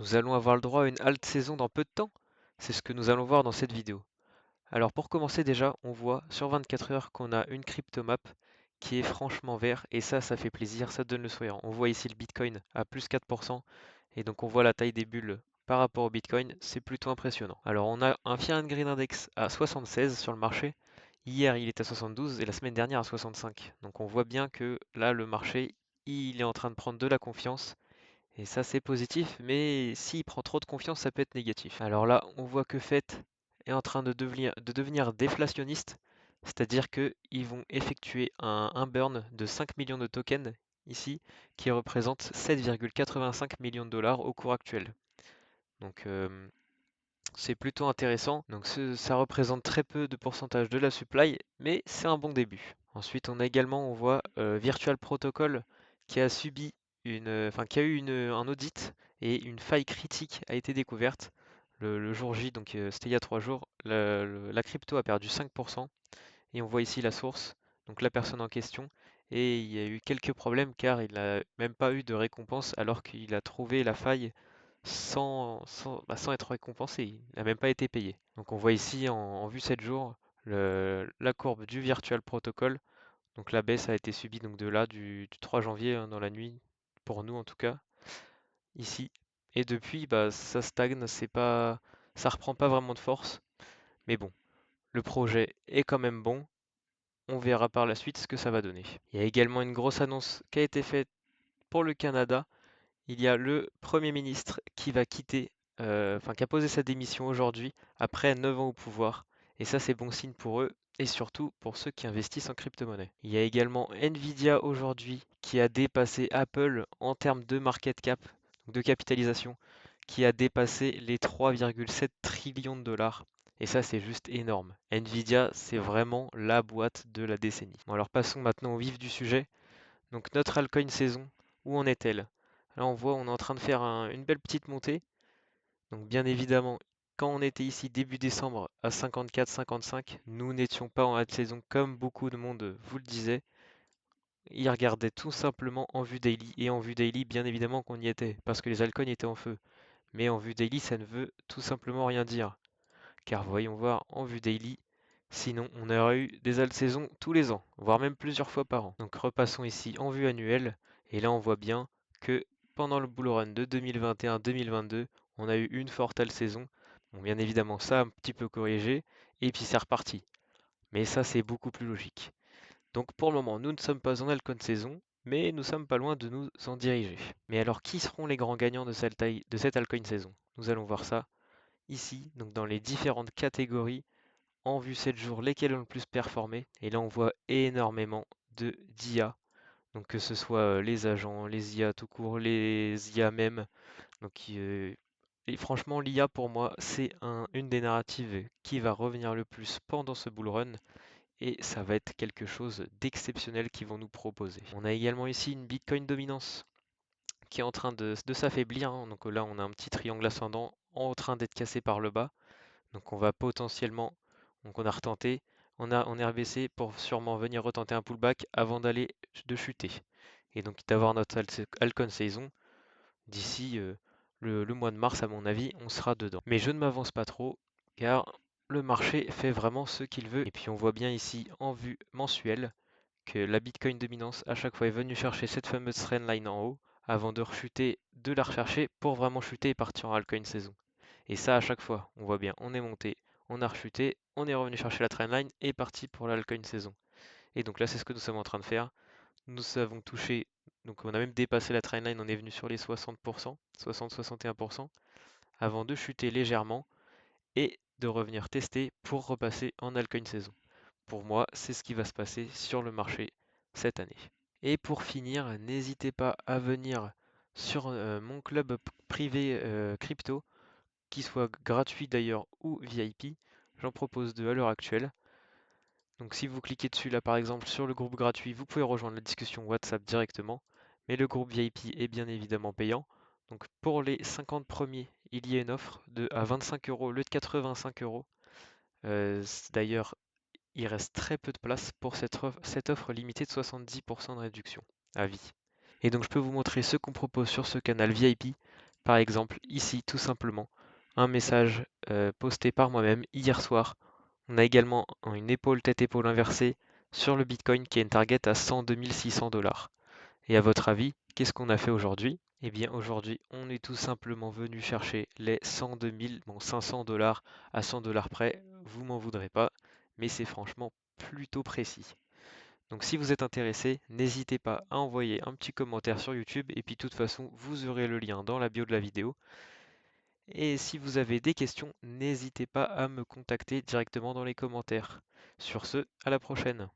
Nous allons avoir le droit à une halte saison dans peu de temps. C'est ce que nous allons voir dans cette vidéo. Alors pour commencer déjà, on voit sur 24 heures qu'on a une cryptomap qui est franchement vert et ça fait plaisir, ça donne le sourire. On voit ici le Bitcoin à plus 4% et donc on voit la taille des bulles par rapport au Bitcoin, c'est plutôt impressionnant. Alors on a un Fear and Greed Index à 76 sur le marché. Hier il est à 72 et la semaine dernière à 65. Donc on voit bien que là le marché il est en train de prendre de la confiance et ça, c'est positif, mais s'il prend trop de confiance, ça peut être négatif. Alors là, on voit que FED est en train de devenir déflationniste, c'est-à-dire qu'ils vont effectuer un burn de 5 millions de tokens ici, qui représente 7,85 millions de dollars au cours actuel. Donc c'est plutôt intéressant. Donc ça représente très peu de pourcentage de la supply, mais c'est un bon début. Ensuite, on voit Virtual Protocol qui a subi enfin qui a eu un audit et une faille critique a été découverte le jour J, donc c'était il y a 3 jours. La crypto a perdu 5% et on voit ici la source, donc la personne en question. Et il y a eu quelques problèmes car il n'a même pas eu de récompense alors qu'il a trouvé la faille sans être récompensé, il n'a même pas été payé. Donc on voit ici en vue 7 jours la courbe du Virtual Protocol. Donc la baisse a été subie donc de là du 3 janvier dans la nuit, pour nous en tout cas, ici. Et depuis, ça stagne, ça reprend pas vraiment de force. Mais bon, le projet est quand même bon. On verra par la suite ce que ça va donner. Il y a également une grosse annonce qui a été faite pour le Canada. Il y a le Premier ministre qui va quitter, enfin qui a posé sa démission aujourd'hui, après 9 ans au pouvoir. Et ça, c'est bon signe pour eux, et surtout pour ceux qui investissent en crypto-monnaie. Il y a également Nvidia aujourd'hui qui a dépassé Apple en termes de market cap, donc de capitalisation, qui a dépassé les 3,7 trillions de dollars. Et ça, c'est juste énorme. Nvidia, c'est vraiment la boîte de la décennie. Bon, alors passons maintenant au vif du sujet. Donc notre altcoin saison, où en est-elle? Là on voit on est en train de faire une belle petite montée. Donc bien évidemment, quand on était ici début décembre à 54-55, nous n'étions pas en haute saison comme beaucoup de monde vous le disait. Ils regardaient tout simplement en vue daily. Et en vue daily, bien évidemment qu'on y était, parce que les altcoins étaient en feu. Mais en vue daily, ça ne veut tout simplement rien dire. Car voyons voir en vue daily, sinon on aurait eu des alt saisons tous les ans, voire même plusieurs fois par an. Donc repassons ici en vue annuelle, et là on voit bien que pendant le bull run de 2021-2022, on a eu une forte alt saison. Bon, bien évidemment ça a un petit peu corrigé, et puis c'est reparti. Mais ça c'est beaucoup plus logique. Donc pour le moment, nous ne sommes pas en altcoin saison, mais nous sommes pas loin de nous en diriger. Mais alors qui seront les grands gagnants de cette altcoin saison? Nous allons voir ça ici, donc dans les différentes catégories en vue 7 jours, lesquels ont le plus performé. Et là, on voit énormément d'IA. Donc que ce soit les agents, les IA tout court, les IA même. Donc et franchement, l'IA pour moi, c'est une des narratives qui va revenir le plus pendant ce bull run. Et ça va être quelque chose d'exceptionnel qu'ils vont nous proposer. On a également ici une Bitcoin dominance qui est en train de s'affaiblir, hein. Donc là, on a un petit triangle ascendant en train d'être cassé par le bas. Donc on va potentiellement, donc on a retenté, on est rebaissé pour sûrement venir retenter un pullback avant de chuter. Et donc d'avoir notre Alcon saison d'ici le mois de mars à mon avis, on sera dedans. Mais je ne m'avance pas trop car le marché fait vraiment ce qu'il veut. Et puis on voit bien ici en vue mensuelle que la Bitcoin dominance à chaque fois est venue chercher cette fameuse trendline en haut avant de rechuter, de la rechercher pour vraiment chuter et partir en altcoin saison. Et ça à chaque fois, on voit bien, on est monté, on a rechuté, on est revenu chercher la trendline et parti pour l'altcoin saison. Et donc là c'est ce que nous sommes en train de faire. Nous avons touché, donc on a même dépassé la trendline, on est venu sur les 60%, 60-61%, avant de chuter légèrement et de revenir tester pour repasser en altcoin saison. Pour moi, c'est ce qui va se passer sur le marché cette année. Et pour finir, n'hésitez pas à venir sur mon club privé crypto, qu'il soit gratuit d'ailleurs ou VIP. J'en propose deux à l'heure actuelle. Donc si vous cliquez dessus là par exemple sur le groupe gratuit, vous pouvez rejoindre la discussion WhatsApp directement. Mais le groupe VIP est bien évidemment payant. Donc pour les 50 premiers, il y a une offre à 25 euros au lieu de 85 euros. D'ailleurs, il reste très peu de place pour cette offre limitée de 70% de réduction à vie. Et donc je peux vous montrer ce qu'on propose sur ce canal VIP Par exemple, ici, tout simplement, un message posté par moi-même hier soir. On a également une épaule tête-épaule inversée sur le Bitcoin qui a une target à 102 600 $. Et à votre avis, qu'est-ce qu'on a fait aujourd'hui? Eh bien aujourd'hui, on est tout simplement venu chercher les 102 500 $ à 100 $ près. Vous m'en voudrez pas, mais c'est franchement plutôt précis. Donc si vous êtes intéressé, n'hésitez pas à envoyer un petit commentaire sur YouTube et puis de toute façon, vous aurez le lien dans la bio de la vidéo. Et si vous avez des questions, n'hésitez pas à me contacter directement dans les commentaires. Sur ce, à la prochaine.